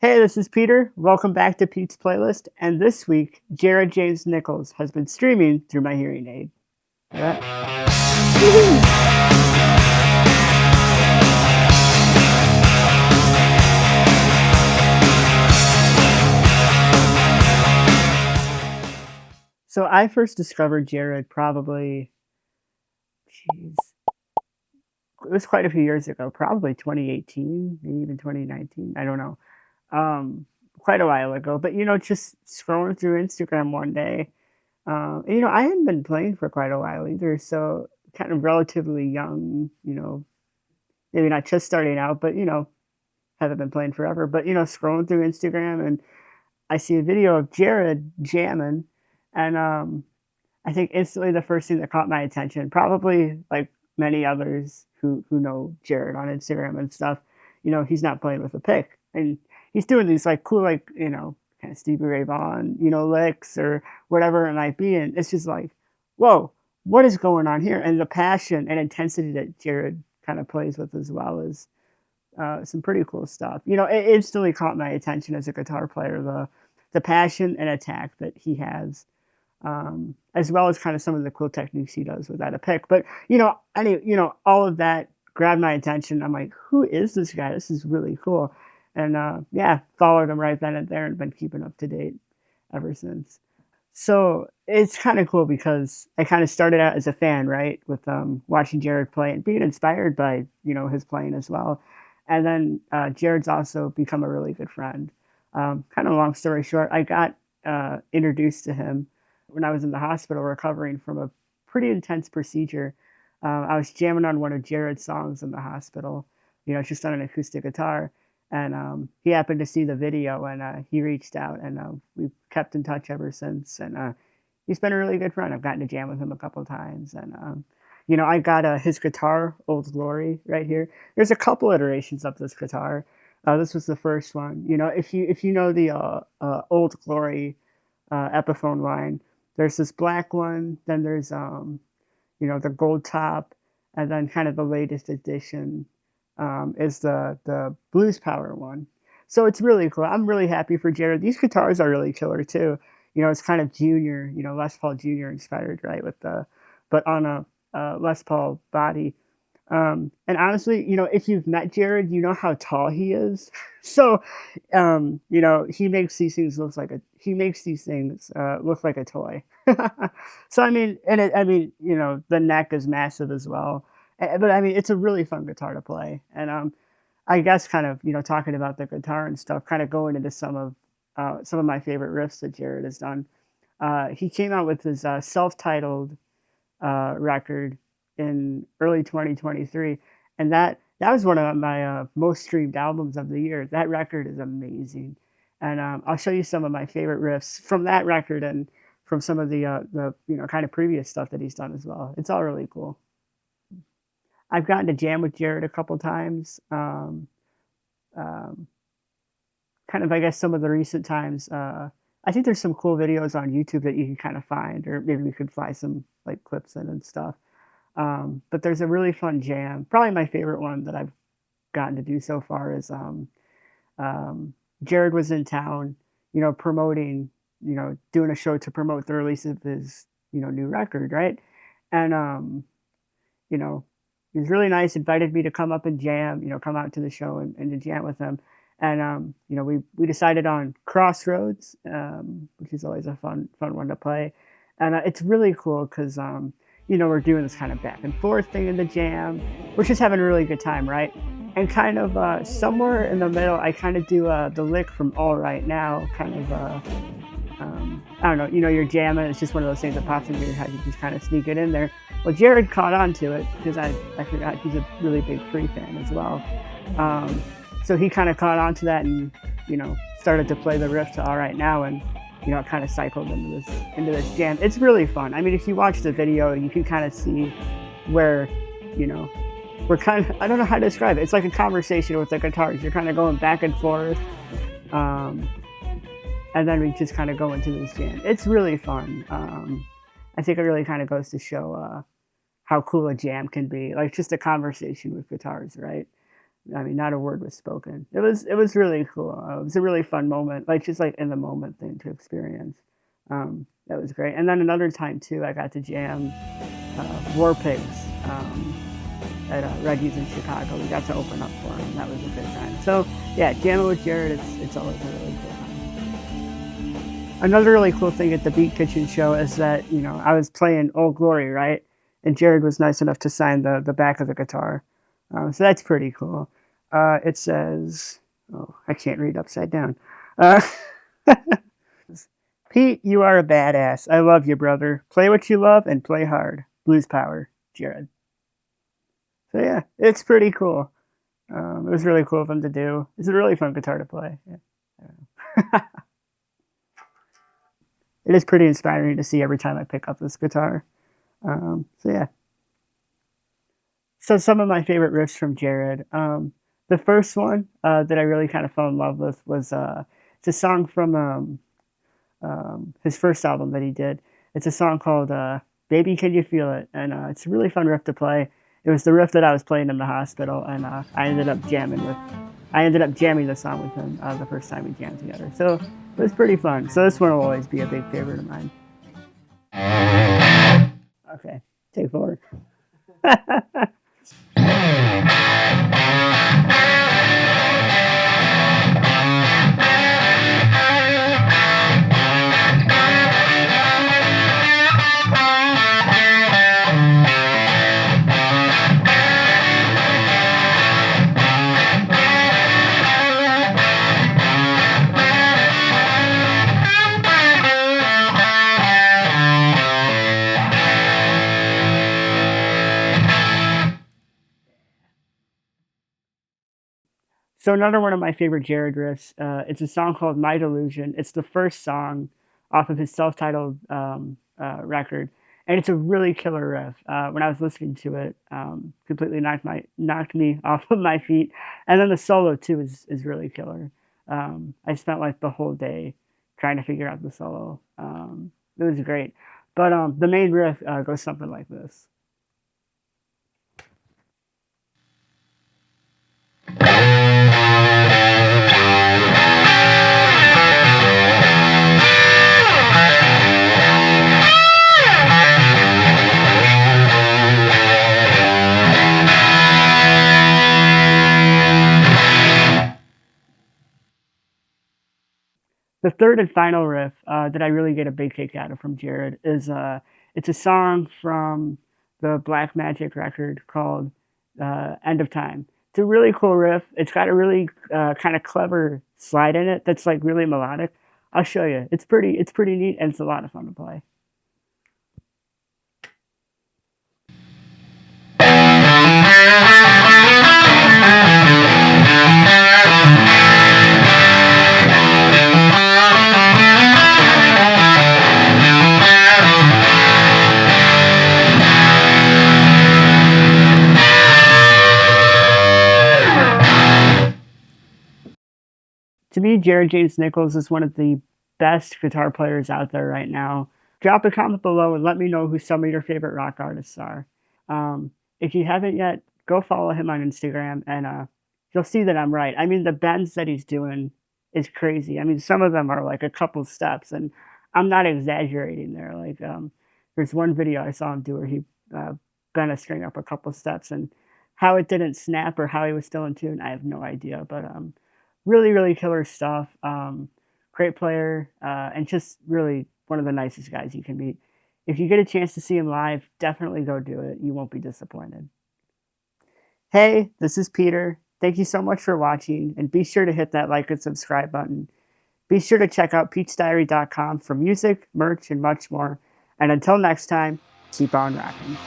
Hey, this is Peter. Welcome back to Pete's Playlist. And this week, Jared James Nichols has been streaming through my hearing aid. Woohoo! So I first discovered Jared probably, jeez, it was quite a few years ago, probably 2018, maybe even 2019. I don't know. Um, Quite a while ago. But, just scrolling through Instagram one day, I hadn't been playing for quite a while either. So kind of relatively young, maybe not just starting out, but haven't been playing forever. But scrolling through Instagram and I see a video of Jared jamming, and I think instantly the first thing that caught my attention, probably like many others who know Jared on Instagram and stuff, he's not playing with a pick, and he's doing these like cool like kind of Stevie Ray Vaughan licks or whatever it might be, and it's just like, whoa, what is going on here? And the passion and intensity that Jared kind of plays with as well is some pretty cool stuff. It instantly caught my attention as a guitar player, the passion and attack that he has, as well as kind of some of the cool techniques he does without a pick. But all of that grabbed my attention. I'm like, who is this guy? This is really cool. And yeah, followed him right then and there, and been keeping up to date ever since. So it's kind of cool because I kind of started out as a fan, right, with watching Jared play and being inspired by his playing as well. And then Jared's also become a really good friend. Kind of long story short, I got introduced to him when I was in the hospital recovering from a pretty intense procedure. I was jamming on one of Jared's songs in the hospital, just on an acoustic guitar. And he happened to see the video, and he reached out, and we've kept in touch ever since. And he's been a really good friend. I've gotten to jam with him a couple of times. And, I got his guitar, Old Glory, right here. There's a couple iterations of this guitar. This was the first one. If you know the Old Glory Epiphone line, there's this black one, then there's the gold top, and then kind of the latest edition is the blues power one. So it's really cool. I'm really happy for Jared. These guitars are really killer too. It's kind of junior, Les Paul Junior inspired, right? But on a Les Paul body. And honestly, if you've met Jared, you know how tall he is. So, he makes these things look like a toy. So I mean, the neck is massive as well. But I mean, it's a really fun guitar to play. And I guess kind of talking about the guitar and stuff, kind of going into some of my favorite riffs that Jared has done. He came out with his self-titled record in early 2023, and that was one of my most streamed albums of the year. That record is amazing, and I'll show you some of my favorite riffs from that record and from some of the kind of previous stuff that he's done as well. It's all really cool. I've gotten to jam with Jared a couple times. Um, Kind of, I guess, some of the recent times. I think there's some cool videos on YouTube that you can kind of find, or maybe we could fly some like clips in and stuff. But there's a really fun jam. Probably my favorite one that I've gotten to do so far is um, Jared was in town, promoting, doing a show to promote the release of his, new record, right? And you know, he was really nice. Invited me to come up and jam, come out to the show and to jam with him. And we decided on Crossroads, which is always a fun one to play. And it's really cool because we're doing this kind of back and forth thing in the jam. We're just having a really good time, right? And kind of somewhere in the middle, I kind of do the lick from All Right Now, kind of I don't know, you're jamming. It's just one of those things that pops into your head. You just kind of sneak it in there. Well, Jared caught on to it because I forgot he's a really big Free fan as well. So he kind of caught on to that and, started to play the riff to All Right Now, and, it kind of cycled into this jam. It's really fun. I mean, if you watch the video, you can kind of see where, we're kind of, I don't know how to describe it. It's like a conversation with the guitars. You're kind of going back and forth. And then we just kind of go into this jam. It's really fun. I think it really kind of goes to show how cool a jam can be, like just a conversation with guitars, right? I mean, not a word was spoken. It was really cool. It was a really fun moment, like just like in the moment thing to experience. That was great. And then another time too, I got to jam War Pigs at Reggie's in Chicago. We got to open up for him. That was a good time. So yeah, jamming with Jared, it's always a really cool time. Another really cool thing at the Beat Kitchen show is that I was playing Old Glory, right, and Jared was nice enough to sign the back of the guitar. So that's pretty cool. It says, oh, I can't read upside down. Uh, Pete, you are a badass. I love you, brother. Play what you love and play hard. Blues Power, Jared. So yeah, it's pretty cool. It was really cool of him to do. It's a really fun guitar to play. Yeah. It is pretty inspiring to see every time I pick up this guitar. So yeah. So some of my favorite riffs from Jared. The first one that I really kind of fell in love with was it's a song from his first album that he did. It's a song called "Baby Can You Feel It," and it's a really fun riff to play. It was the riff that I was playing in the hospital, and I ended up jamming the song with him the first time we jammed together. So it was pretty fun. So this one will always be a big favorite of mine. Okay, take 4. So another one of my favorite Jared riffs. It's a song called "My Delusion." It's the first song off of his self-titled record, and it's a really killer riff. When I was listening to it, completely knocked me off of my feet. And then the solo too is really killer. I spent like the whole day trying to figure out the solo. It was great, but the main riff goes something like this. The third and final riff that I really get a big kick out of from Jared is it's a song from the Black Magic record called "End of Time." It's a really cool riff. It's got a really kind of clever slide in it that's like really melodic. I'll show you. It's pretty neat, and it's a lot of fun to play. To me, Jared James Nichols is one of the best guitar players out there right now. Drop a comment below and let me know who some of your favorite rock artists are. If you haven't yet, go follow him on Instagram, and you'll see that I'm right. I mean, the bends that he's doing is crazy. I mean, some of them are like a couple steps, and I'm not exaggerating there. Like, there's one video I saw him do where he uh, bent a string up a couple steps, and how it didn't snap or how he was still in tune, I have no idea. But really, really killer stuff. Great player, and just really one of the nicest guys you can meet. If you get a chance to see him live, definitely go do it. You won't be disappointed. Hey, this is Peter. Thank you so much for watching, and be sure to hit that like and subscribe button. Be sure to check out PetesDiary.com for music, merch, and much more. And until next time, keep on rocking.